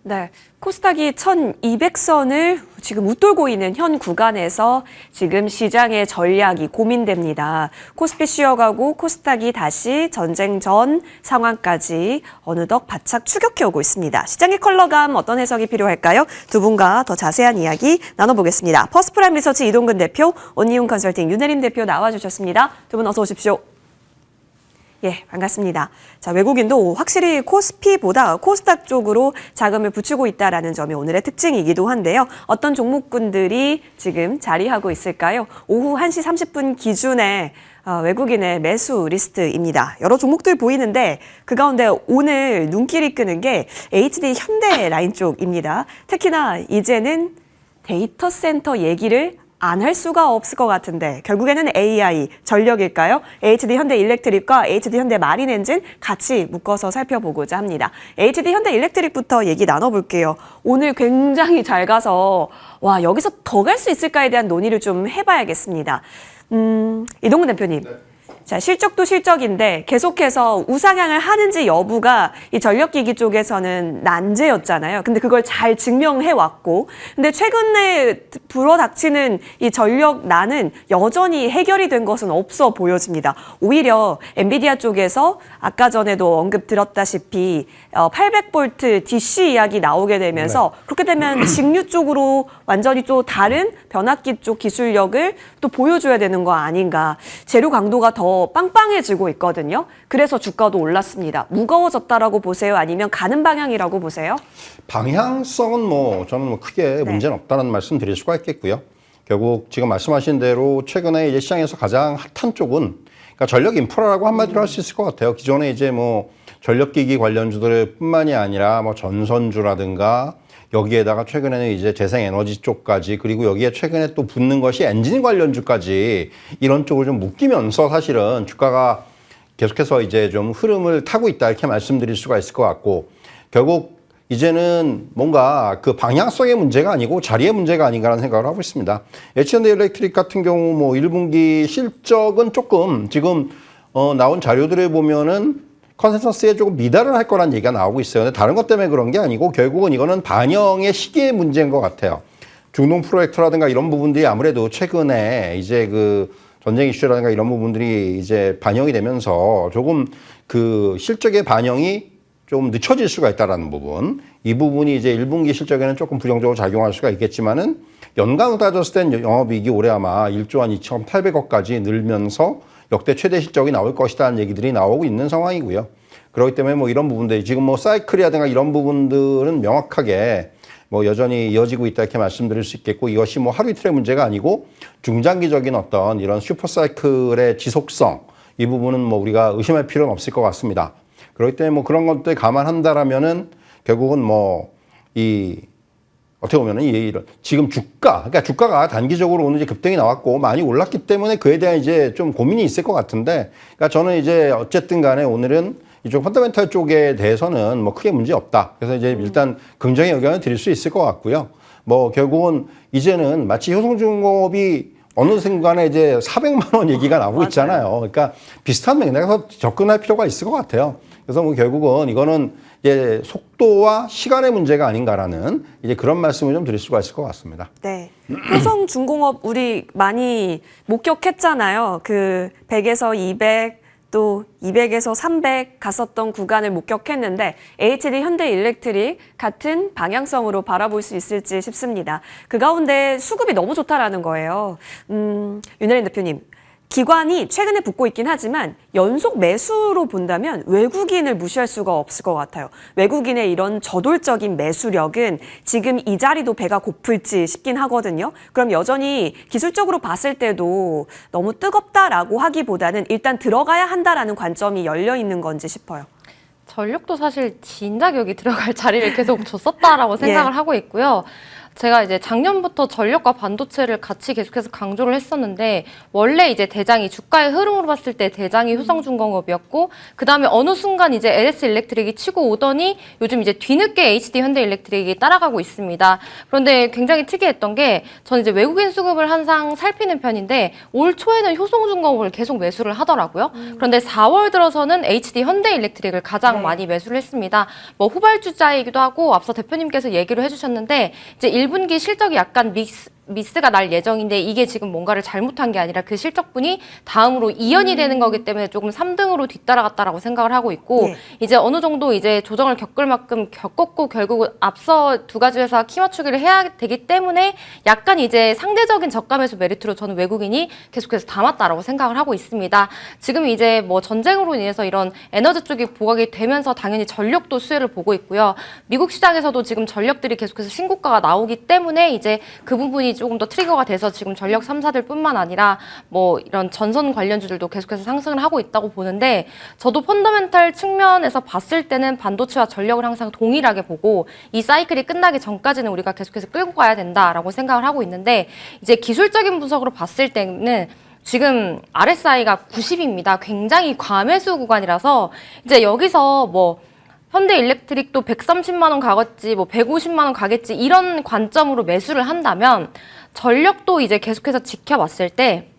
네, 코스닥이 1200선을 지금 웃돌고 있는 현 구간에서 지금 시장의 전략이 고민됩니다. 코스피 쉬어가고 코스닥이 다시 전쟁 전 상황까지 어느덧 바짝 추격해오고 있습니다. 시장의 컬러감 어떤 해석이 필요할까요? 두 분과 더 자세한 이야기 나눠보겠습니다. 퍼스트프라임 리서치 이동근 대표, 온니움 컨설팅 윤혜림 대표 나와주셨습니다. 두 분 어서 오십시오. 예, 반갑습니다. 자, 외국인도 확실히 코스피보다 코스닥 쪽으로 자금을 붙이고 있다는 점이 오늘의 특징이기도 한데요. 어떤 종목군들이 지금 자리하고 있을까요? 오후 1시 30분 기준에 외국인의 매수 리스트입니다. 여러 종목들 보이는데 그 가운데 오늘 눈길이 끄는 게 HD 현대 라인 쪽입니다. 특히나 이제는 데이터 센터 얘기를 안 할 수가 없을 것 같은데 결국에는 AI 전력일까요? HD 현대 일렉트릭과 HD 현대 마린 엔진 같이 묶어서 살펴보고자 합니다. HD 현대 일렉트릭부터 얘기 나눠볼게요. 오늘 굉장히 잘 가서 와 여기서 더 갈 수 있을까에 대한 논의를 좀 해봐야겠습니다. 이동근 대표님. 자, 실적도 실적인데 계속해서 우상향을 하는지 여부가 이 전력기기 쪽에서는 난제였잖아요. 근데 그걸 잘 증명해왔고 근데 최근에 불어닥치는 이 전력난은 여전히 해결이 된 것은 없어 보여집니다. 오히려 엔비디아 쪽에서 아까 전에도 언급 드렸다시피 800V DC 이야기 나오게 되면서 그렇게 되면 직류 쪽으로 완전히 또 다른 변압기 쪽 기술력을 또 보여줘야 되는 거 아닌가. 재료 강도가 더 빵빵해지고 있거든요. 그래서 주가도 올랐습니다. 무거워졌다라고 보세요? 아니면 가는 방향이라고 보세요? 방향성은 저는 크게 문제는 없다는 말씀 드릴 수가 있겠고요. 결국 지금 말씀하신 대로 최근에 이제 시장에서 가장 핫한 쪽은 그러니까 전력 인프라라고 한마디로 할 수 있을 것 같아요. 기존에 이제 전력기기 관련주들 뿐만이 아니라 전선주라든가 여기에다가 최근에는 이제 재생에너지 쪽까지 그리고 여기에 최근에 또 붙는 것이 엔진 관련주까지 이런 쪽을 좀 묶이면서 사실은 주가가 계속해서 이제 좀 흐름을 타고 있다 이렇게 말씀드릴 수가 있을 것 같고 결국 이제는 뭔가 그 방향성의 문제가 아니고 자리의 문제가 아닌가라는 생각을 하고 있습니다. HD 일렉트릭 같은 경우 1분기 실적은 조금 지금 나온 자료들을 보면은 컨센서스에 조금 미달을 할 거란 얘기가 나오고 있어요. 근데 다른 것 때문에 그런 게 아니고 결국은 이거는 반영의 시기의 문제인 것 같아요. 중동 프로젝트라든가 이런 부분들이 아무래도 최근에 이제 그 전쟁 이슈라든가 이런 부분들이 이제 반영이 되면서 조금 그 실적의 반영이 좀 늦춰질 수가 있다라는 부분. 이 부분이 이제 1분기 실적에는 조금 부정적으로 작용할 수가 있겠지만은 연간으로 따졌을 땐 영업이익이 올해 아마 1조 한 2,800억까지 늘면서 역대 최대 실적이 나올 것이라는 얘기들이 나오고 있는 상황이고요. 그렇기 때문에 이런 부분들 지금 사이클이라든가 이런 부분들은 명확하게 여전히 이어지고 있다 이렇게 말씀드릴 수 있겠고 이것이 하루 이틀의 문제가 아니고 중장기적인 어떤 이런 슈퍼 사이클의 지속성 이 부분은 우리가 의심할 필요는 없을 것 같습니다. 그렇기 때문에 그런 것들 감안한다라면은 결국은 어떻게 보면은 이런 지금 그러니까 주가가 단기적으로 오늘 이제 급등이 나왔고 많이 올랐기 때문에 그에 대한 이제 좀 고민이 있을 것 같은데, 그러니까 저는 이제 어쨌든 간에 오늘은 이쪽 펀더멘탈 쪽에 대해서는 크게 문제 없다. 그래서 이제 일단 긍정의 의견을 드릴 수 있을 것 같고요. 결국은 이제는 마치 효성중공업이 어느 순간에 이제 400만 원 얘기가 나오고 있잖아요. 그러니까 비슷한 맥락에서 접근할 필요가 있을 것 같아요. 그래서 결국은 이거는 이제 속도와 시간의 문제가 아닌가라는 이제 그런 말씀을 좀 드릴 수가 있을 것 같습니다. 네. 효성중공업 우리 많이 목격했잖아요. 그 100에서 200, 또 200에서 300 갔었던 구간을 목격했는데 HD 현대일렉트릭 같은 방향성으로 바라볼 수 있을지 싶습니다. 그 가운데 수급이 너무 좋다라는 거예요. 윤혜린 대표님. 기관이 최근에 붙고 있긴 하지만 연속 매수로 본다면 외국인을 무시할 수가 없을 것 같아요. 외국인의 이런 저돌적인 매수력은 지금 이 자리도 배가 고플지 싶긴 하거든요. 그럼 여전히 기술적으로 봤을 때도 너무 뜨겁다라고 하기보다는 일단 들어가야 한다라는 관점이 열려 있는 건지 싶어요. 전력도 사실 진작에 여기 들어갈 자리를 계속 줬었다라고 생각을 하고 있고요. 제가 이제 작년부터 전력과 반도체를 같이 계속해서 강조를 했었는데 원래 이제 대장이 주가의 흐름으로 봤을 때 대장이 효성중공업이었고 그 다음에 어느 순간 이제 LS 일렉트릭이 치고 오더니 요즘 이제 뒤늦게 HD 현대일렉트릭이 따라가고 있습니다. 그런데 굉장히 특이했던 게 저는 이제 외국인 수급을 항상 살피는 편인데 올 초에는 효성중공업을 계속 매수를 하더라고요. 그런데 4월 들어서는 HD 현대일렉트릭을 가장 많이 매수를 했습니다. 뭐 후발주자이기도 하고 앞서 대표님께서 얘기를 해주셨는데 이제 1분기 실적이 약간 미스가 날 예정인데 이게 지금 뭔가를 잘못한 게 아니라 그 실적분이 다음으로 이연이 되는 거기 때문에 조금 3등으로 뒤따라갔다라고 생각을 하고 있고 이제 어느 정도 이제 조정을 겪을 만큼 겪었고 결국은 앞서 두 가지 회사 키 맞추기를 해야 되기 때문에 약간 이제 상대적인 저가 매수 메리트로 저는 외국인이 계속해서 담았다라고 생각을 하고 있습니다. 지금 이제 뭐 전쟁으로 인해서 이런 에너지 쪽이 부각이 되면서 당연히 전력도 수혜를 보고 있고요. 미국 시장에서도 지금 전력들이 계속해서 신고가가 나오기 때문에 이제 그 부분이 조금 더 트리거가 돼서 지금 전력 3사들 뿐만 아니라 뭐 이런 전선 관련주들도 계속해서 상승을 하고 있다고 보는데 저도 펀더멘탈 측면에서 봤을 때는 반도체와 전력을 항상 동일하게 보고 이 사이클이 끝나기 전까지는 우리가 계속해서 끌고 가야 된다라고 생각을 하고 있는데 이제 기술적인 분석으로 봤을 때는 지금 RSI가 90입니다. 굉장히 과매수 구간이라서 이제 여기서 뭐 현대일렉트릭도 130만 원 가겠지, 뭐 150만 원 가겠지 이런 관점으로 매수를 한다면 전력도 이제 계속해서 지켜봤을 때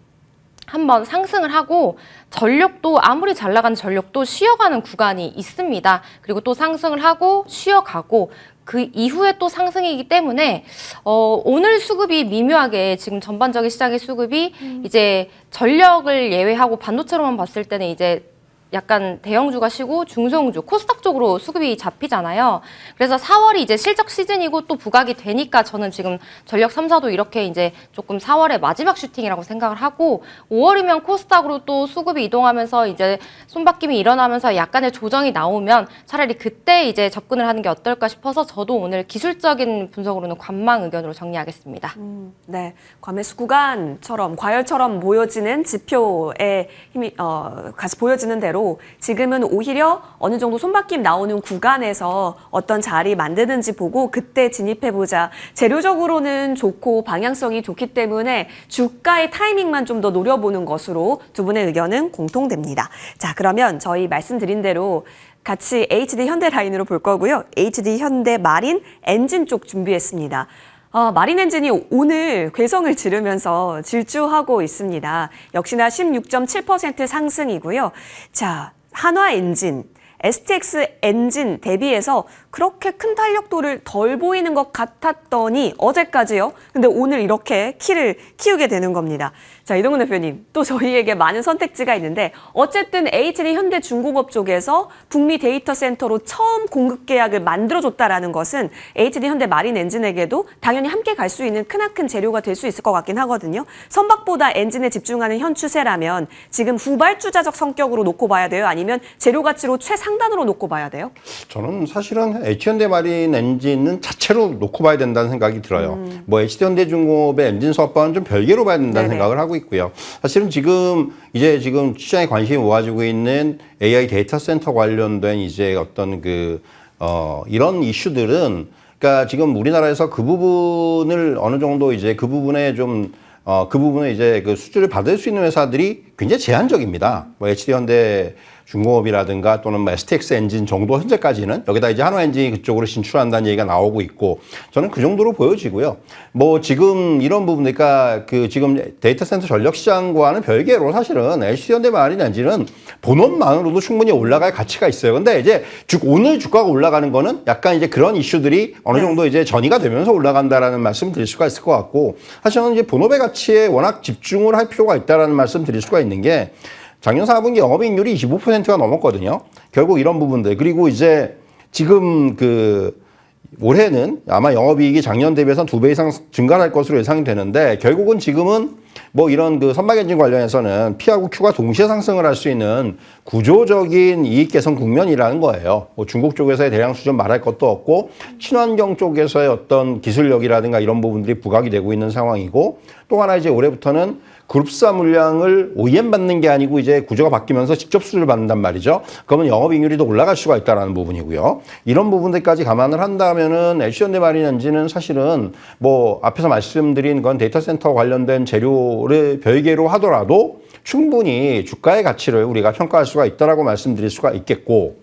한번 상승을 하고 전력도 아무리 잘 나가는 전력도 쉬어가는 구간이 있습니다. 그리고 또 상승을 하고 쉬어가고 그 이후에 또 상승이기 때문에 오늘 수급이 미묘하게 지금 전반적인 시장의 수급이 이제 전력을 예외하고 반도체로만 봤을 때는 이제 약간 대형주가 쉬고 중소형주, 코스닥 쪽으로 수급이 잡히잖아요. 그래서 4월이 이제 실적 시즌이고 또 부각이 되니까 저는 지금 전력 3사도 이렇게 이제 조금 4월의 마지막 슈팅이라고 생각을 하고 5월이면 코스닥으로 또 수급이 이동하면서 이제 손바뀜이 일어나면서 약간의 조정이 나오면 차라리 그때 이제 접근을 하는 게 어떨까 싶어서 저도 오늘 기술적인 분석으로는 관망 의견으로 정리하겠습니다. 네, 과매수 구간처럼 과열처럼 보여지는 지표에 힘이 같이 보여지는 대로 지금은 오히려 어느 정도 손바뀜 나오는 구간에서 어떤 자리 만드는지 보고 그때 진입해보자. 재료적으로는 좋고 방향성이 좋기 때문에 주가의 타이밍만 좀 더 노려보는 것으로 두 분의 의견은 공통됩니다. 자, 그러면 저희 말씀드린 대로 같이 HD 현대 라인으로 볼 거고요. HD 현대 마린 엔진 쪽 준비했습니다. 마린 엔진이 오늘 괴성을 지르면서 질주하고 있습니다. 역시나 16.7% 상승이고요. 자, 한화 엔진, STX 엔진 대비해서 그렇게 큰 탄력도를 덜 보이는 것 같았더니 어제까지요. 근데 오늘 이렇게 키를 키우게 되는 겁니다. 자, 이동훈 대표님, 또 저희에게 많은 선택지가 있는데 어쨌든 HD 현대중공업 쪽에서 북미 데이터 센터로 처음 공급 계약을 만들어줬다라는 것은 HD 현대 마린 엔진에게도 당연히 함께 갈 수 있는 크나큰 재료가 될 수 있을 것 같긴 하거든요. 선박보다 엔진에 집중하는 현 추세라면 지금 후발주자적 성격으로 놓고 봐야 돼요? 아니면 재료 가치로 최상단으로 놓고 봐야 돼요? 저는 사실은 H현대 마린 엔진은 자체로 놓고 봐야 된다는 생각이 들어요. 뭐 HD현대중공업의 엔진 사업과는 좀 별개로 봐야 된다는 생각을 하고 있고요. 사실은 지금 시장에 관심이 모아지고 있는 AI 데이터 센터 관련된 이제 어떤 이런 이슈들은 그러니까 지금 우리나라에서 그 부분을 어느 정도 이제 그 부분에 좀 그 부분에 이제 그 수주를 받을 수 있는 회사들이 굉장히 제한적입니다. 뭐 HD 현대중공업이라든가 또는 뭐 STX 엔진 정도 현재까지는 여기다 이제 한화 엔진이 그쪽으로 진출한다는 얘기가 나오고 있고 저는 그 정도로 보여지고요. 뭐 지금 이런 부분 그러니까 지금 데이터 센터 전력 시장과는 별개로 사실은 HD 현대마린 엔진은 본업만으로도 충분히 올라갈 가치가 있어요. 근데 이제 오늘 주가가 올라가는 거는 약간 이제 그런 이슈들이 어느 정도 이제 전이가 되면서 올라간다라는 말씀 드릴 수가 있을 것 같고 사실은 이제 본업의 가치에 워낙 집중을 할 필요가 있다라는 말씀 드릴 수가 있는 게 작년 4분기 영업이익률이 25%가 넘었거든요. 결국 이런 부분들. 그리고 이제 지금 올해는 아마 영업이익이 작년 대비해서 2배 이상 증가할 것으로 예상이 되는데 결국은 지금은 뭐 이런 선박 엔진 관련해서는 P하고 Q가 동시에 상승을 할 수 있는 구조적인 이익 개선 국면이라는 거예요. 뭐 중국 쪽에서의 대량 수준 말할 것도 없고 친환경 쪽에서의 어떤 기술력이라든가 이런 부분들이 부각이 되고 있는 상황이고 또 하나 이제 올해부터는 그룹사 물량을 OEM 받는 게 아니고 이제 구조가 바뀌면서 직접 수주를 받는단 말이죠. 그러면 영업이익률이 더 올라갈 수가 있다는 부분이고요. 이런 부분들까지 감안을 한다면은 LC현대마린엔진은 사실은 뭐 앞에서 말씀드린 건 데이터 센터 관련된 재료를 별개로 하더라도 충분히 주가의 가치를 우리가 평가할 수가 있다라고 말씀드릴 수가 있겠고,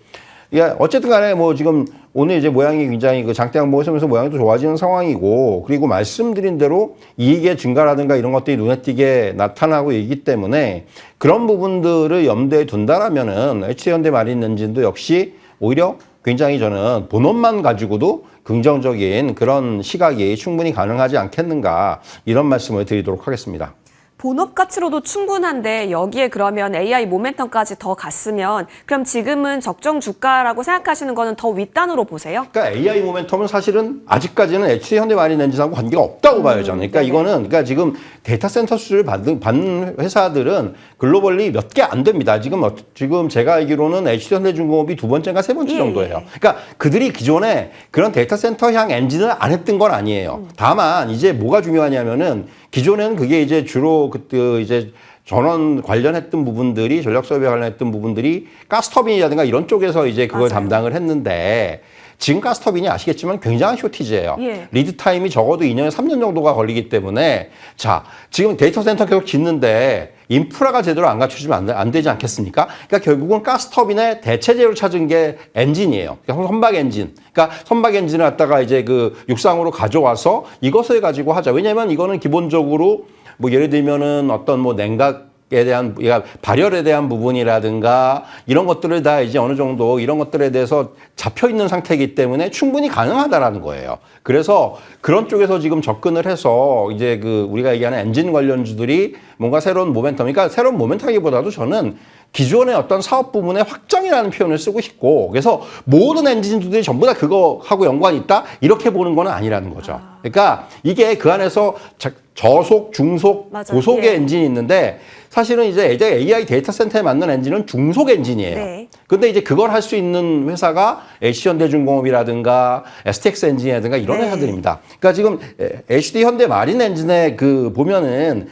예, 어쨌든 간에 뭐 지금 오늘 이제 모양이 굉장히 그 장대 항목을 쓰면서 모양이 또 좋아지는 상황이고, 그리고 말씀드린 대로 이익의 증가라든가 이런 것들이 눈에 띄게 나타나고 있기 때문에 그런 부분들을 염두에 둔다라면은 HD현대마린엔진도 역시 오히려 굉장히 저는 본업만 가지고도 긍정적인 그런 시각이 충분히 가능하지 않겠는가, 이런 말씀을 드리도록 하겠습니다. 본업 가치로도 충분한데 여기에 그러면 AI 모멘텀까지 더 갔으면 그럼 지금은 적정 주가라고 생각하시는 거는 더 윗단으로 보세요? 그러니까 AI 모멘텀은 사실은 아직까지는 HD현대마린엔진하고 관계가 없다고 봐요, 저는. 그러니까 이거는 그러니까 지금 데이터 센터 수주를 받는 회사들은 글로벌리 몇 개 안 됩니다. 지금 제가 알기로는 HD현대중공업이 두 번째인가 세 번째 정도예요. 그러니까 그들이 기존에 그런 데이터 센터향 엔진을 안 했던 건 아니에요. 다만 이제 뭐가 중요하냐면은 기존에는 그게 이제 주로 그때 이제 전원 관련했던 부분들이, 전력 설비 관련했던 부분들이 가스터빈이라든가 이런 쪽에서 이제 그걸 맞아요. 담당을 했는데, 지금 가스터빈이 아시겠지만 굉장한 쇼티지예요. 예. 리드 타임이 적어도 2년에서 3년 정도가 걸리기 때문에, 자, 지금 데이터 센터 계속 짓는데 인프라가 제대로 안 갖춰지면 안 되지 않겠습니까? 그러니까 결국은 가스터빈의 대체제로 찾은 게 엔진이에요. 그러니까 선박 엔진. 그러니까 선박 엔진을 갖다가 이제 그 육상으로 가져와서 이것을 가지고 하자. 왜냐면 이거는 기본적으로 뭐 예를 들면은 어떤 뭐 냉각에 대한, 발열에 대한 부분이라든가 이런 것들을 다 이제 어느 정도 이런 것들에 대해서 잡혀 있는 상태이기 때문에 충분히 가능하다라는 거예요. 그래서 그런 쪽에서 지금 접근을 해서 이제 그 우리가 얘기하는 엔진 관련주들이 뭔가 새로운 모멘텀, 그러니까 새로운 모멘텀이기보다도 저는 기존의 어떤 사업 부문의 확장이라는 표현을 쓰고 싶고, 그래서 모든 엔진주들이 전부 다 그거하고 연관이 있다? 이렇게 보는 건 아니라는 거죠. 그러니까 이게 그 안에서 저속, 중속, 맞아요. 고속의 예. 엔진이 있는데, 사실은 이제 AI 데이터 센터에 맞는 엔진은 중속 엔진이에요. 네. 근데 이제 그걸 할 수 있는 회사가 HD현대중공업이라든가 STX 엔진이라든가 이런 네. 회사들입니다. 그러니까 지금 HD현대마린엔진의 그 보면은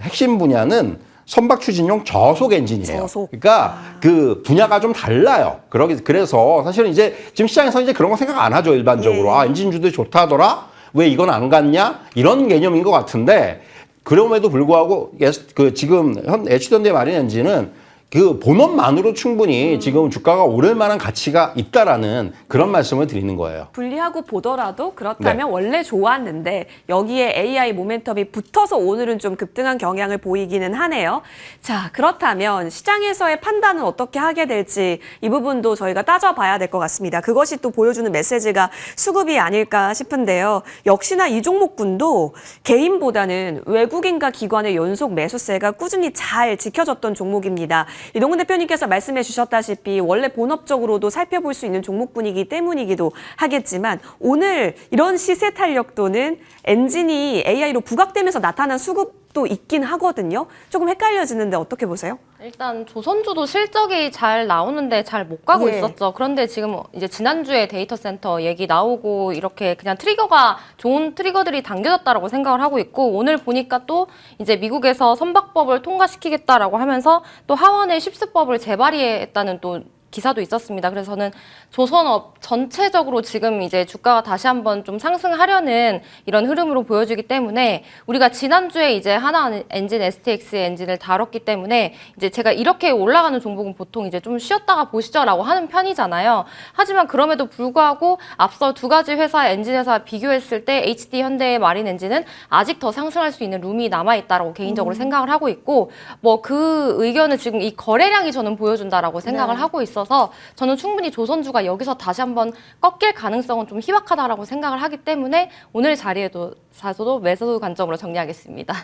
핵심 분야는 선박 추진용 저속 엔진이에요. 저속. 그러니까 그 분야가 좀 달라요. 그래서 사실은 이제 지금 시장에서 이제 그런 거 생각 안 하죠, 일반적으로. 예. 아, 엔진주들이 좋다더라? 왜 이건 안 갔냐? 이런 개념인 것 같은데, 그럼에도 불구하고 그 지금 HD현대마린엔진은 그 본업만으로 충분히 지금 주가가 오를 만한 가치가 있다라는 그런 말씀을 드리는 거예요. 분리하고 보더라도 그렇다면 네. 원래 좋았는데 여기에 AI 모멘텀이 붙어서 오늘은 좀 급등한 경향을 보이기는 하네요. 자, 그렇다면 시장에서의 판단은 어떻게 하게 될지 이 부분도 저희가 따져봐야 될 것 같습니다. 그것이 또 보여주는 메시지가 수급이 아닐까 싶은데요. 역시나 이 종목군도 개인보다는 외국인과 기관의 연속 매수세가 꾸준히 잘 지켜졌던 종목입니다. 이동근 대표님께서 말씀해 주셨다시피 원래 본업적으로도 살펴볼 수 있는 종목군이기 때문이기도 하겠지만 오늘 이런 시세 탄력도는 엔진이 AI로 부각되면서 나타난 수급도 있긴 하거든요. 조금 헷갈려지는데 어떻게 보세요? 일단 조선주도 실적이 잘 나오는데 잘 못 가고 예. 있었죠. 그런데 지금 이제 지난주에 데이터 센터 얘기 나오고 이렇게 그냥 트리거가 좋은 트리거들이 당겨졌다라고 생각을 하고 있고, 오늘 보니까 또 이제 미국에서 선박법을 통과시키겠다라고 하면서 또 하원의 십수법을 재발의했다는 또 기사도 있었습니다. 그래서 저는 조선업 전체적으로 지금 이제 주가가 다시 한번 좀 상승하려는 이런 흐름으로 보여주기 때문에, 우리가 지난주에 이제 하나 엔진, STX 엔진을 다뤘기 때문에 이제 제가 이렇게 올라가는 종목은 보통 이제 좀 쉬었다가 보시죠라고 하는 편이잖아요. 하지만 그럼에도 불구하고 앞서 두 가지 회사, 엔진 회사 비교했을 때 HD 현대마린 엔진은 아직 더 상승할 수 있는 룸이 남아있다라고 개인적으로 생각을 하고 있고, 뭐 그 의견을 지금 이 거래량이 저는 보여준다라고 생각을 네. 하고 있어서 저는 충분히 조선주가 여기서 다시 한번 꺾일 가능성은 좀 희박하다라고 생각을 하기 때문에 오늘 자리에도 사서도 매수 관점으로 정리하겠습니다.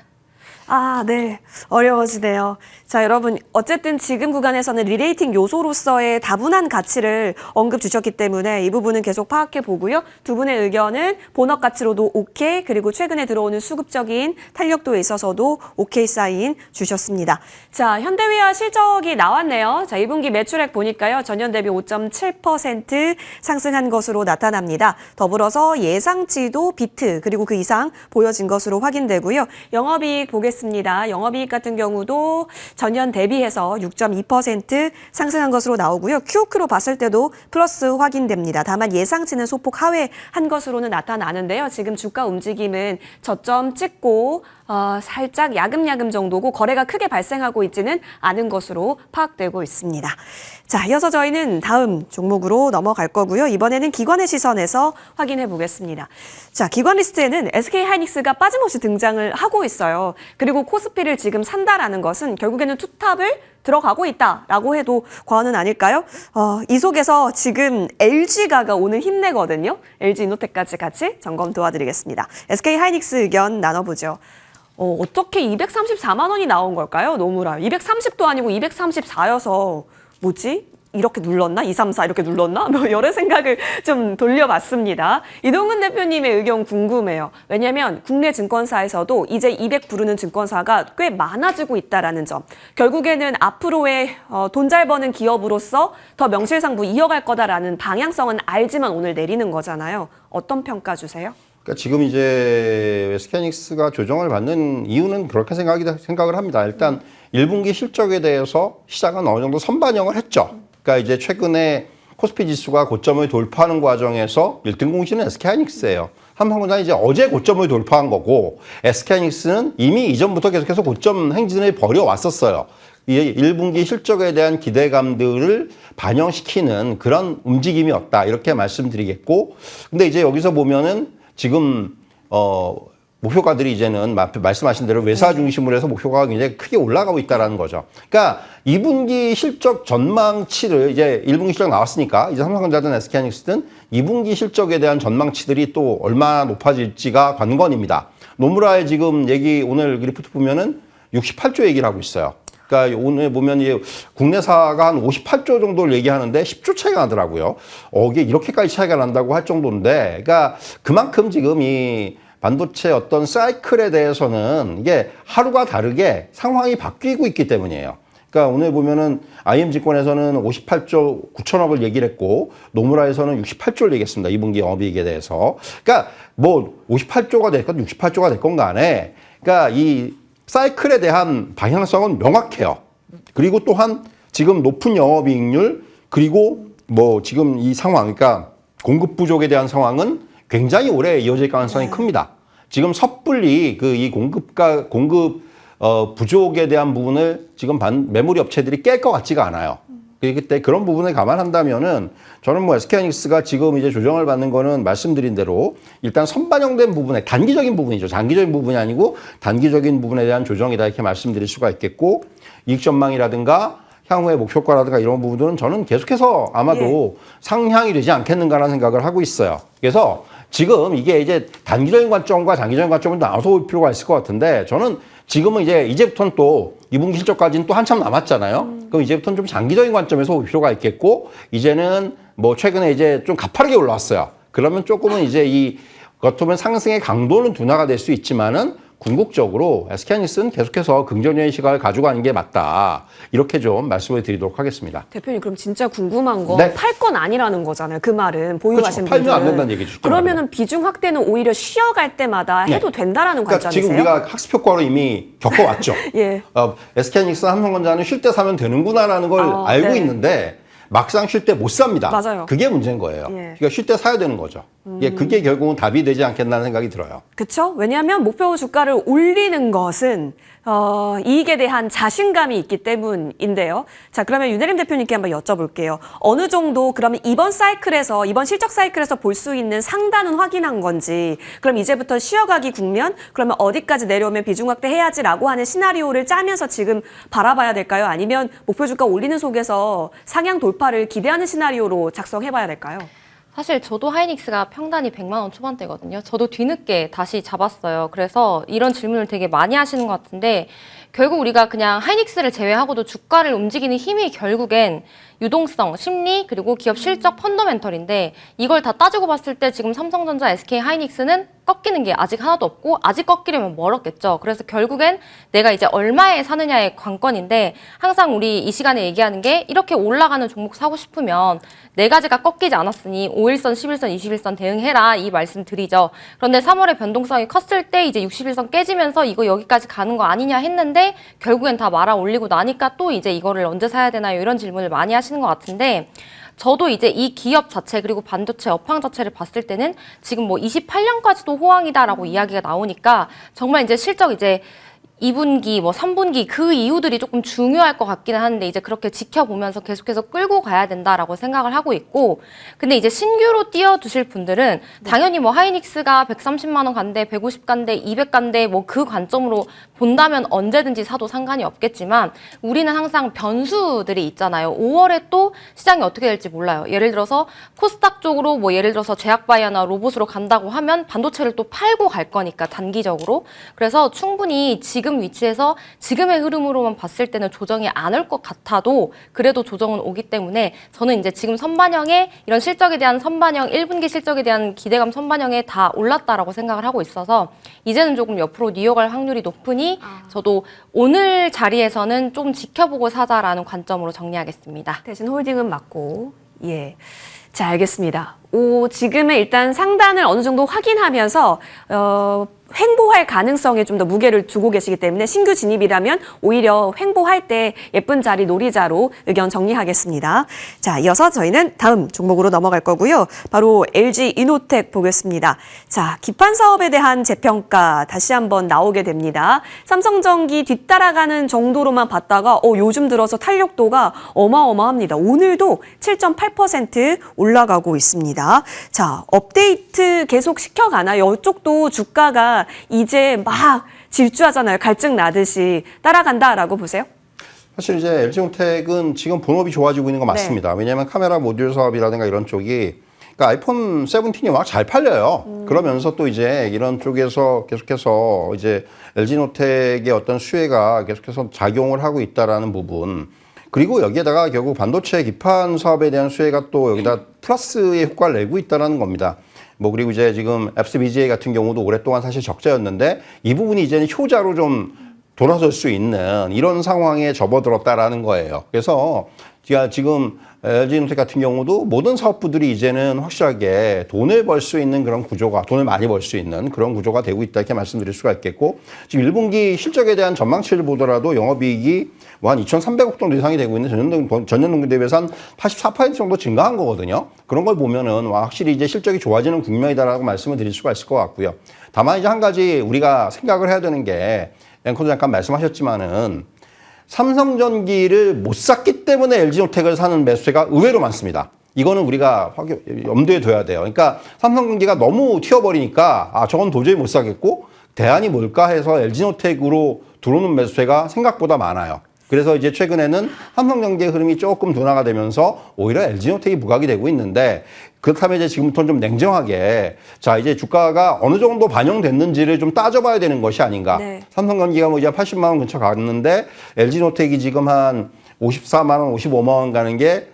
아, 네. 어려워지네요. 자, 여러분. 어쨌든 지금 구간에서는 리레이팅 요소로서의 다분한 가치를 언급 주셨기 때문에 이 부분은 계속 파악해 보고요. 두 분의 의견은 본업 가치로도 오케이, 그리고 최근에 들어오는 수급적인 탄력도에 있어서도 오케이 사인 주셨습니다. 자, 현대위아 실적이 나왔네요. 자, 1분기 매출액 보니까요. 전년 대비 5.7% 상승한 것으로 나타납니다. 더불어서 예상치도 비트, 그리고 그 이상 보여진 것으로 확인되고요. 영업이익 보겠습니다. 보겠습니다. 영업이익 같은 경우도 전년 대비해서 6.2% 상승한 것으로 나오고요. QOQ로 봤을 때도 플러스 확인됩니다. 다만 예상치는 소폭 하회한 것으로는 나타나는데요. 지금 주가 움직임은 저점 찍고 살짝 야금야금 정도고 거래가 크게 발생하고 있지는 않은 것으로 파악되고 있습니다. 자, 이어서 저희는 다음 종목으로 넘어갈 거고요. 이번에는 기관의 시선에서 확인해 보겠습니다. 자, 기관 리스트에는 SK하이닉스가 빠짐없이 등장을 하고 있어요. 그리고 코스피를 지금 산다라는 것은 결국에는 투탑을 들어가고 있다라고 해도 과언은 아닐까요? 이 속에서 지금 LG가가 오늘 힘내거든요. LG이노텍까지 같이 점검 도와드리겠습니다. SK하이닉스 의견 나눠보죠. 어떻게 234만 원이 나온 걸까요? 노무라. 230도 아니고 234여서 뭐지? 이렇게 눌렀나? 234 이렇게 눌렀나? 뭐 여러 생각을 좀 돌려봤습니다. 이동근 대표님의 의견 궁금해요. 왜냐하면 국내 증권사에서도 이제 200 부르는 증권사가 꽤 많아지고 있다라는 점. 결국에는 앞으로의 돈 잘 버는 기업으로서 더 명실상부 이어갈 거다라는 방향성은 알지만 오늘 내리는 거잖아요. 어떤 평가 주세요? 그러니까 지금 이제 SK하이닉스가 조정을 받는 이유는 그렇게 생각을 합니다. 일단 1분기 실적에 대해서 시장은 어느 정도 선반영을 했죠. 그러니까 이제 최근에 코스피 지수가 고점을 돌파하는 과정에서 1등 공신은 SK하이닉스예요. 삼성전자는 이제 어제 고점을 돌파한 거고 SK하이닉스는 이미 이전부터 계속해서 고점 행진을 벌여왔었어요. 이 1분기 실적에 대한 기대감들을 반영시키는 그런 움직임이었다. 이렇게 말씀드리겠고, 근데 이제 여기서 보면은 지금 목표가들이 이제는 말씀하신 대로 외사 중심으로 해서 목표가가 굉장히 크게 올라가고 있다는 거죠. 그러니까 2분기 실적 전망치를 이제 1분기 실적 나왔으니까 이제 삼성전자든 SK하이닉스든 2분기 실적에 대한 전망치들이 또 얼마나 높아질지가 관건입니다. 노무라의 지금 얘기 오늘 리포트 보면은 68조 얘기를 하고 있어요. 그러니까 오늘 보면 이제 국내사가 한 58조 정도를 얘기하는데 10조 차이가 나더라고요. 이게 이렇게까지 차이가 난다고 할 정도인데, 그러니까 그만큼 지금 이 반도체 어떤 사이클에 대해서는 이게 하루가 다르게 상황이 바뀌고 있기 때문이에요. 그러니까 오늘 보면은 IM증권에서는 58조 9천억을 얘기를 했고 노무라에서는 68조를 얘기했습니다. 2분기 영업이익에 대해서. 그러니까 뭐 58조가 됐건 68조가 됐건 간에 그러니까 이 사이클에 대한 방향성은 명확해요. 그리고 또한 지금 높은 영업이익률 그리고 뭐 지금 이 상황, 그러니까 공급 부족에 대한 상황은 굉장히 오래 이어질 가능성이 큽니다. 지금 섣불리 그 이 공급 부족에 대한 부분을 지금 메모리 업체들이 깰 것 같지가 않아요. 그때 그런 부분을 감안한다면은 저는 뭐 SK하이닉스가 지금 이제 조정을 받는 거는 말씀드린 대로 일단 선반영된 부분에 단기적인 부분이죠. 장기적인 부분이 아니고 단기적인 부분에 대한 조정이다 이렇게 말씀드릴 수가 있겠고 이익 전망이라든가 향후의 목표가라든가 이런 부분들은 저는 계속해서 아마도 상향이 되지 않겠는가라는 생각을 하고 있어요. 그래서 지금 이게 이제 단기적인 관점과 장기적인 관점을 나눠서 볼 필요가 있을 것 같은데 저는 지금은 이제부터는 또 2분기 실적까지는 또 한참 남았잖아요. 그럼 이제부터는 좀 장기적인 관점에서 볼 필요가 있겠고 이제는 뭐 최근에 이제 좀 가파르게 올라왔어요. 그러면 조금은 이제 이 어쩌면 상승의 강도는 둔화가 될 수 있지만은 궁극적으로 SK하이닉스는 계속해서 긍정적인 시각을 가져가는 게 맞다. 이렇게 좀 말씀을 드리도록 하겠습니다. 대표님 그럼 진짜 궁금한 거 네. 팔 건 아니라는 거잖아요. 그 말은 보유하신 그렇죠. 팔면 분들은. 안 된다는 얘기죠. 그러면은 비중 확대는 오히려 쉬어갈 때마다 해도 된다라는 그러니까 관점이세요? 지금 우리가 학습 효과로 이미 겪어왔죠. 예. SK하이닉스나 삼성전자는 쉴 때 사면 되는구나라는 걸 알고 네. 있는데 막상 쉴 때 못 삽니다. 맞아요. 그게 문제인 거예요. 예. 그러니까 쉴 때 사야 되는 거죠. 그게 결국은 답이 되지 않겠다는 생각이 들어요. 그렇죠. 왜냐하면 목표 주가를 올리는 것은 이익에 대한 자신감이 있기 때문인데요. 자, 그러면 윤혜림 대표님께 한번 여쭤볼게요. 어느 정도 그러면 이번 실적 사이클에서 볼 수 있는 상단은 확인한 건지, 그럼 이제부터 쉬어가기 국면, 그러면 어디까지 내려오면 비중 확대해야지라고 하는 시나리오를 짜면서 지금 바라봐야 될까요? 아니면 목표 주가 올리는 속에서 상향 돌파를 기대하는 시나리오로 작성해봐야 될까요? 사실 저도 하이닉스가 평단이 100만 원 초반대거든요. 저도 뒤늦게 다시 잡았어요. 그래서 이런 질문을 되게 많이 하시는 것 같은데 결국 우리가 그냥 하이닉스를 제외하고도 주가를 움직이는 힘이 결국엔 유동성, 심리, 그리고 기업 실적 펀더멘털인데 이걸 다 따지고 봤을 때 지금 삼성전자, SK 하이닉스는 꺾이는 게 아직 하나도 없고 아직 꺾이려면 멀었겠죠. 그래서 결국엔 내가 이제 얼마에 사느냐의 관건인데 항상 우리 이 시간에 얘기하는 게 이렇게 올라가는 종목 사고 싶으면 네 가지가 꺾이지 않았으니 5일선, 11선, 21선 대응해라 이 말씀 드리죠. 그런데 3월에 변동성이 컸을 때 이제 61선 깨지면서 이거 여기까지 가는 거 아니냐 했는데 결국엔 다 말아 올리고 나니까 또 이제 이거를 언제 사야 되나요? 이런 질문을 많이 하시는 것 같은데 저도 이제 이 기업 자체 그리고 반도체 업황 자체를 봤을 때는 지금 뭐 28년까지도 호황이다라고 이야기가 나오니까 정말 이제 실적 이제 2분기, 뭐 3분기 그 이유들이 조금 중요할 것 같기는 한데 이제 그렇게 지켜보면서 계속해서 끌고 가야 된다라고 생각을 하고 있고 근데 이제 신규로 띄워두실 분들은 당연히 뭐 하이닉스가 130만 원 간대, 150 간대, 200 간대 뭐 그 관점으로 본다면 언제든지 사도 상관이 없겠지만 우리는 항상 변수들이 있잖아요. 5월에 또 시장이 어떻게 될지 몰라요. 예를 들어서 코스닥 쪽으로 뭐 예를 들어서 제약바이오나 로봇으로 간다고 하면 반도체를 또 팔고 갈 거니까 단기적으로. 그래서 충분히 지금 위치에서 지금의 흐름으로만 봤을 때는 조정이 안 올 것 같아도 그래도 조정은 오기 때문에 저는 이제 지금 선반영에 이런 실적에 대한 선반영, 1분기 실적에 대한 기대감 선반영에 다 올랐다라고 생각을 하고 있어서 이제는 조금 옆으로 이어갈 확률이 높으니 저도 오늘 자리에서는 좀 지켜보고 사자라는 관점으로 정리하겠습니다. 대신 홀딩은 맞고, 예. 자, 알겠습니다. 지금의 일단 상단을 어느 정도 확인하면서, 횡보할 가능성에 좀 더 무게를 두고 계시기 때문에 신규 진입이라면 오히려 횡보할 때 예쁜 자리 노리자로 의견 정리하겠습니다. 자, 이어서 저희는 다음 종목으로 넘어갈 거고요. 바로 LG 이노텍 보겠습니다. 자, 기판 사업에 대한 재평가 다시 한번 나오게 됩니다. 삼성전기 뒤따라가는 정도로만 봤다가 요즘 들어서 탄력도가 어마어마합니다. 오늘도 7.8% 올라가고 있습니다. 자, 업데이트 계속 시켜가나요? 이쪽도 주가가 이제 막 질주하잖아요. 갈증 나듯이 따라간다라고 보세요? 사실 이제 LG온텍은 지금 본업이 좋아지고 있는 거 맞습니다. 왜냐하면 카메라 모듈 사업이라든가 이런 쪽이 그러니까 아이폰 17이 워낙 잘 팔려요. 그러면서 또 이제 이런 쪽에서 계속해서 이제 LG노텍의 어떤 수혜가 계속해서 작용을 하고 있다라는 부분. 그리고 여기에다가 결국 반도체 기판 사업에 대한 수혜가 또 여기다 플러스의 효과를 내고 있다는 겁니다. 뭐 그리고 이제 지금 FCBGA 같은 경우도 오랫동안 사실 적자였는데 이 부분이 이제는 효자로 좀 돌아설 수 있는 이런 상황에 접어들었다라는 거예요. 그래서 제가 지금 LG노텍 같은 경우도 모든 사업부들이 이제는 확실하게 돈을 벌 수 있는 그런 구조가, 돈을 많이 벌 수 있는 그런 구조가 되고 있다 이렇게 말씀드릴 수가 있겠고, 지금 1분기 실적에 대한 전망치를 보더라도 영업이익이 뭐 한 2,300억 정도 이상이 되고 있는 전년 동기 대비해서 한 84% 정도 증가한 거거든요. 그런 걸 보면은 확실히 이제 실적이 좋아지는 국면이다라고 말씀을 드릴 수가 있을 것 같고요. 다만 이제 한 가지 우리가 생각을 해야 되는 게 앵커도 잠깐 말씀하셨지만은 삼성전기를 못 샀기 때문에 LG노텍을 사는 매수세가 의외로 많습니다. 이거는 우리가 염두에 둬야 돼요. 그러니까 삼성전기가 너무 튀어버리니까 저건 도저히 못 사겠고 대안이 뭘까 해서 LG노텍으로 들어오는 매수세가 생각보다 많아요. 그래서 이제 최근에는 삼성전기의 흐름이 조금 둔화가 되면서 오히려 LG노텍이 부각이 되고 있는데, 그렇다면 이제 지금부터는 좀 냉정하게 자 이제 주가가 어느 정도 반영됐는지를 좀 따져봐야 되는 것이 아닌가. 네. 삼성전기가 뭐 이제 80만 원 근처 갔는데 LG노텍이 지금 한 54만 원, 55만 원 가는 게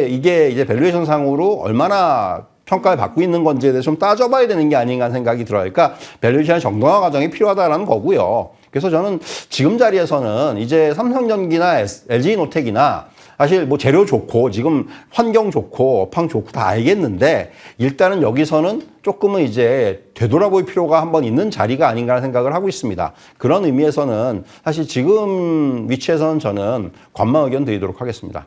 이게 이제 밸류에이션 상으로 얼마나 평가를 받고 있는 건지에 대해서 좀 따져봐야 되는 게 아닌가 하는 생각이 들어요. 그러니까 밸류에이션 정당화 과정이 필요하다라는 거고요. 그래서 저는 지금 자리에서는 이제 삼성전기나 LG노텍이나 사실 뭐 재료 좋고 지금 환경 좋고 업황 좋고 다 알겠는데 일단은 여기서는 조금은 이제 되돌아볼 필요가 한번 있는 자리가 아닌가 하는 생각을 하고 있습니다. 그런 의미에서는 사실 지금 위치에서는 저는 관망 의견 드리도록 하겠습니다.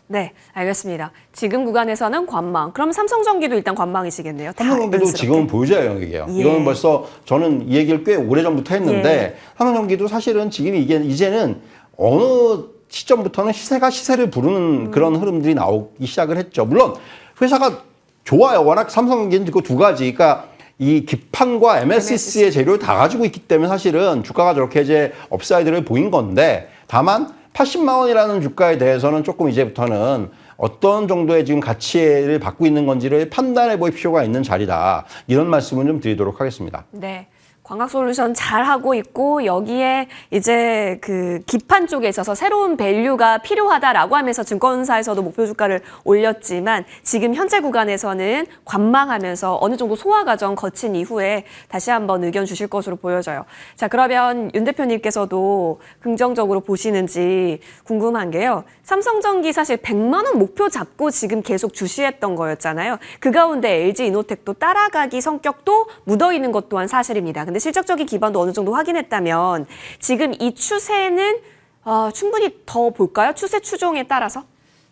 네, 알겠습니다. 지금 구간에서는 관망. 그럼 삼성전기도 일단 관망이시겠네요. 삼성전기도 지금은 보유자 영역이에요. 예. 이거는 벌써 저는 이 얘기를 꽤 오래전부터 했는데 예. 삼성전기도 사실은 지금 이제는 어느 시점부터는 시세가 시세를 부르는 그런 흐름들이 나오기 시작을 했죠. 물론 회사가 좋아요. 워낙 삼성전기는 그 두 가지. 그러니까 이 기판과 MLCC의 재료를 다 가지고 있기 때문에 사실은 주가가 저렇게 이제 업사이드를 보인 건데, 다만 80만 원이라는 주가에 대해서는 조금 이제부터는 어떤 정도의 지금 가치를 받고 있는 건지를 판단해 볼 필요가 있는 자리다. 이런 말씀을 좀 드리도록 하겠습니다. 네. 광학솔루션 잘 하고 있고 여기에 이제 그 기판 쪽에 있어서 새로운 밸류가 필요하다라고 하면서 증권사에서도 목표 주가를 올렸지만 지금 현재 구간에서는 관망하면서 어느 정도 소화 과정 거친 이후에 다시 한번 의견 주실 것으로 보여져요. 자, 그러면 윤 대표님께서도 긍정적으로 보시는지 궁금한 게요. 삼성전기 사실 100만 원 목표 잡고 지금 계속 주시했던 거였잖아요. 그 가운데 LG이노텍도 따라가기 성격도 묻어있는 것 또한 사실입니다. 근데 실적적인 기반도 어느 정도 확인했다면 지금 이 추세는 충분히 더 볼까요? 추세 추종에 따라서?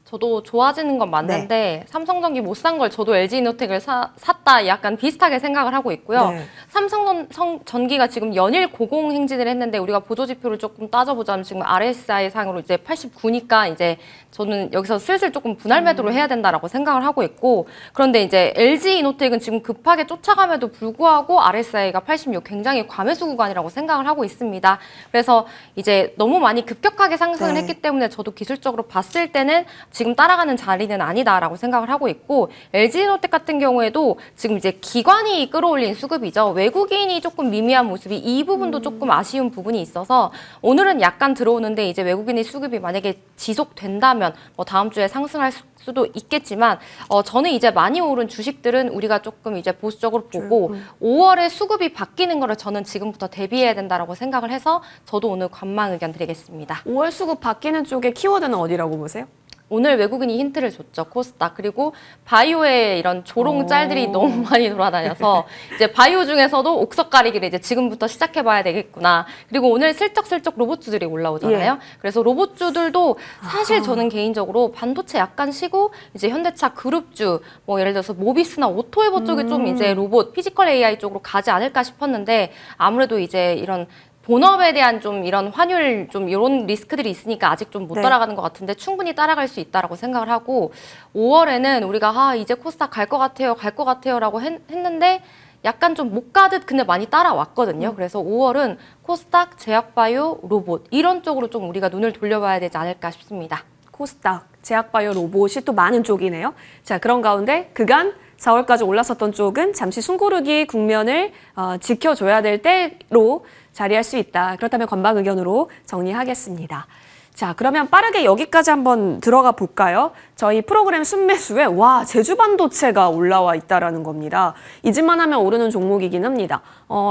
저도 좋아지는 건 맞는데 삼성전기 못 산 걸 저도 LG이노텍을 샀다 약간 비슷하게 생각을 하고 있고요. 네. 삼성전기가 지금 연일 고공 행진을 했는데 우리가 보조지표를 조금 따져보자면 지금 RSI 상으로 이제 89니까 이제 저는 여기서 슬슬 조금 분할 매도를 해야 된다라고 생각을 하고 있고 그런데 이제 LG이노텍은 지금 급하게 쫓아감에도 불구하고 RSI가 86 굉장히 과매수 구간이라고 생각을 하고 있습니다. 그래서 이제 너무 많이 급격하게 상승을 네. 했기 때문에 저도 기술적으로 봤을 때는 지금 따라가는 자리는 아니다라고 생각을 하고 있고 LG이노텍 같은 경우에도 지금 이제 기관이 끌어올린 수급이죠. 외국인이 조금 미미한 모습이 이 부분도 조금 아쉬운 부분이 있어서 오늘은 약간 들어오는데 이제 외국인의 수급이 만약에 지속된다면 뭐 다음 주에 상승할 수도 있겠지만 저는 이제 많이 오른 주식들은 우리가 조금 이제 보수적으로 보고 5월에 수급이 바뀌는 거를 저는 지금부터 대비해야 된다라고 생각을 해서 저도 오늘 관망 의견 드리겠습니다. 5월 수급 바뀌는 쪽의 키워드는 어디라고 보세요? 오늘 외국인이 힌트를 줬죠. 코스닥. 그리고 바이오의 이런 조롱 짤들이 너무 많이 돌아다녀서 이제 바이오 중에서도 옥석 가리기를 이제 지금부터 시작해봐야 되겠구나. 그리고 오늘 슬쩍슬쩍 로봇주들이 올라오잖아요. 예. 그래서 로봇주들도 사실 저는 개인적으로 반도체 약간 쉬고 이제 현대차 그룹주 뭐 예를 들어서 모비스나 오토에버 쪽에 좀 이제 로봇, 피지컬 AI 쪽으로 가지 않을까 싶었는데 아무래도 이제 이런 본업에 대한 좀 이런 환율 좀 이런 리스크들이 있으니까 아직 좀 못 네. 따라가는 것 같은데 충분히 따라갈 수 있다라고 생각을 하고 5월에는 우리가 이제 코스닥 갈 것 같아요라고 했는데 약간 좀 못 가듯 근데 많이 따라왔거든요. 그래서 5월은 코스닥, 제약바이오, 로봇 이런 쪽으로 좀 우리가 눈을 돌려봐야 되지 않을까 싶습니다. 코스닥, 제약바이오 로봇이 또 많은 쪽이네요. 자, 그런 가운데 그간 4월까지 올랐었던 쪽은 잠시 숨고르기 국면을 지켜줘야 될 때로 자리할 수 있다. 그렇다면 관방 의견으로 정리하겠습니다. 자, 그러면 빠르게 여기까지 한번 들어가 볼까요? 저희 프로그램 순매수에 제주반도체가 올라와 있다라는 겁니다. 잊을만 하면 오르는 종목이긴 합니다.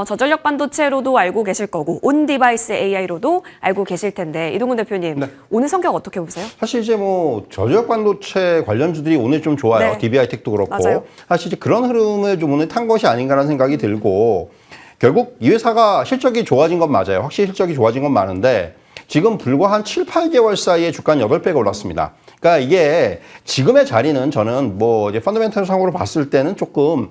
저전력 반도체로도 알고 계실 거고 온디바이스 AI로도 알고 계실 텐데 이동근 대표님, 네. 오늘 성격 어떻게 보세요? 사실 이제 뭐 저저력 반도체 관련주들이 오늘 좀 좋아요. 네. DB하이텍도 그렇고. 맞아요. 사실 이제 그런 흐름을 좀 오늘 탄 것이 아닌가라는 생각이 들고 결국 이 회사가 실적이 좋아진 건 맞아요. 확실히 실적이 좋아진 건 많은데 지금 불과 한 7, 8개월 사이에 주가는 8배가 올랐습니다. 그러니까 이게 지금의 자리는 저는 뭐 이제 펀더멘털 상으로 봤을 때는 조금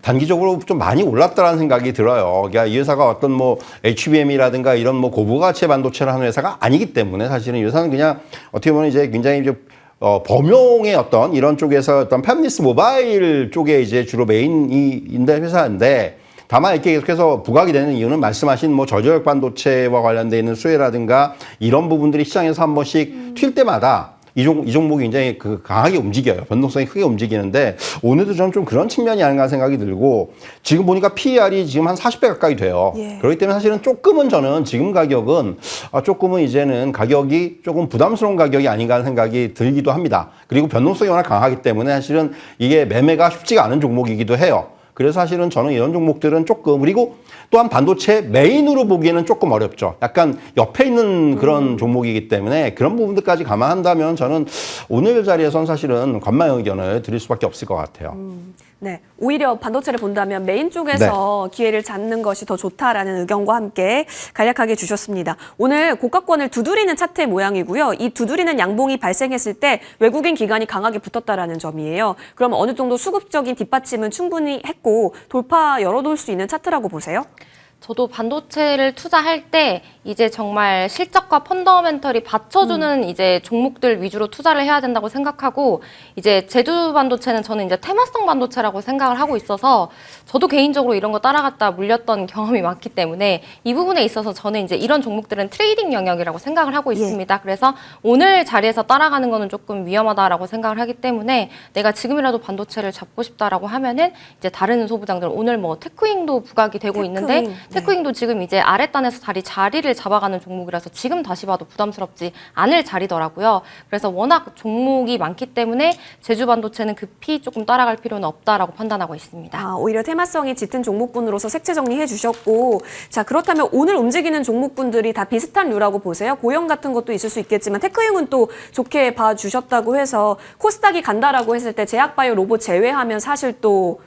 단기적으로 좀 많이 올랐다라는 생각이 들어요. 그러니까 이 회사가 어떤 뭐 HBM이라든가 이런 뭐 고부가치 반도체를 하는 회사가 아니기 때문에 사실은 이 회사는 그냥 어떻게 보면 이제 굉장히 좀 범용의 어떤 이런 쪽에서 어떤 팹리스 모바일 쪽에 이제 주로 메인인데 회사인데 다만 이렇게 계속해서 부각이 되는 이유는 말씀하신 뭐 저저력 반도체와 관련되어 있는 수혜라든가 이런 부분들이 시장에서 한 번씩 튈 때마다 이 종목이 굉장히 강하게 움직여요. 변동성이 크게 움직이는데 오늘도 저는 좀 그런 측면이 아닌가 생각이 들고 지금 보니까 PER이 지금 한 40배 가까이 돼요. 예. 그렇기 때문에 사실은 조금은 저는 지금 가격은 조금은 이제는 가격이 조금 부담스러운 가격이 아닌가 하는 생각이 들기도 합니다. 그리고 변동성이 워낙 강하기 때문에 사실은 이게 매매가 쉽지가 않은 종목이기도 해요. 그래서 사실은 저는 이런 종목들은 조금 그리고 또한 반도체 메인으로 보기에는 조금 어렵죠. 약간 옆에 있는 그런 종목이기 때문에 그런 부분들까지 감안한다면 저는 오늘 자리에선 사실은 관망 의견을 드릴 수밖에 없을 것 같아요. 네, 오히려 반도체를 본다면 메인 쪽에서 기회를 잡는 것이 더 좋다라는 의견과 함께 간략하게 주셨습니다. 오늘 고가권을 두드리는 차트의 모양이고요. 이 두드리는 양봉이 발생했을 때 외국인 기관이 강하게 붙었다라는 점이에요. 그럼 어느 정도 수급적인 뒷받침은 충분히 했고 돌파 열어놓을 수 있는 차트라고 보세요? 저도 반도체를 투자할 때 이제 정말 실적과 펀더멘털이 받쳐주는 이제 종목들 위주로 투자를 해야 된다고 생각하고, 이제 제주 반도체는 저는 이제 테마성 반도체라고 생각을 하고 있어서 저도 개인적으로 이런 거 따라갔다 물렸던 경험이 많기 때문에 이 부분에 있어서 저는 이제 이런 종목들은 트레이딩 영역이라고 생각을 하고 있습니다. 그래서 오늘 자리에서 따라가는 거는 조금 위험하다라고 생각을 하기 때문에 내가 지금이라도 반도체를 잡고 싶다라고 하면은 이제 다른 소부장들, 오늘 뭐 테크윙도 부각이 되고 있는데 테크윙도 지금 이제 아랫단에서 자리를 잡아가는 종목이라서 지금 다시 봐도 부담스럽지 않을 자리더라고요. 그래서 워낙 종목이 많기 때문에 제주 반도체는 급히 조금 따라갈 필요는 없다라고 판단하고 있습니다. 아, 오히려 테마성이 짙은 종목군으로서 색채 정리해 주셨고, 자, 그렇다면 오늘 움직이는 종목군들이 다 비슷한 류라고 보세요? 고영 같은 것도 있을 수 있겠지만 테크윙은 또 좋게 봐주셨다고 해서 코스닥이 간다라고 했을 때 제약바이오 로봇 제외하면 사실 또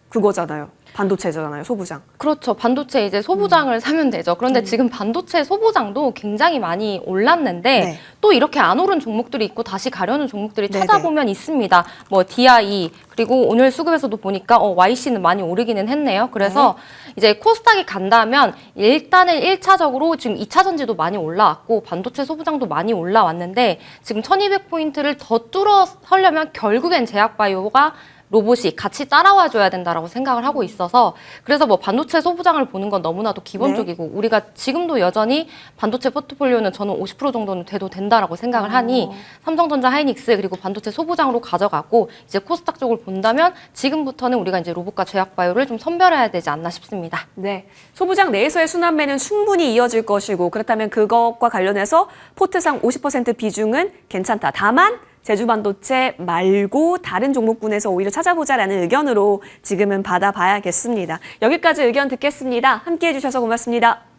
그거잖아요. 반도체잖아요, 소부장. 그렇죠. 반도체 이제 소부장을 사면 되죠. 그런데 지금 반도체 소부장도 굉장히 많이 올랐는데 네. 또 이렇게 안 오른 종목들이 있고 다시 가려는 종목들이 네네. 찾아보면 있습니다. 뭐 DI, 그리고 오늘 수급에서도 보니까 YC는 많이 오르기는 했네요. 그래서 이제 코스닥이 간다면 일단은 1차적으로 지금 2차 전지도 많이 올라왔고 반도체 소부장도 많이 올라왔는데 지금 1200포인트를 더 뚫어서려면 결국엔 제약바이오가 로봇이 같이 따라와 줘야 된다라고 생각을 하고 있어서, 그래서 뭐 반도체 소부장을 보는 건 너무나도 기본적이고 우리가 지금도 여전히 반도체 포트폴리오는 저는 50% 정도는 돼도 된다라고 생각을 하니 삼성전자, 하이닉스 그리고 반도체 소부장으로 가져가고, 이제 코스닥 쪽을 본다면 지금부터는 우리가 이제 로봇과 제약바이오를 좀 선별해야 되지 않나 싶습니다. 네, 소부장 내에서의 순환매는 충분히 이어질 것이고, 그렇다면 그것과 관련해서 포트상 50% 비중은 괜찮다. 다만 제주 반도체 말고 다른 종목군에서 오히려 찾아보자라는 의견으로 지금은 받아봐야겠습니다. 여기까지 의견 듣겠습니다. 함께해 주셔서 고맙습니다.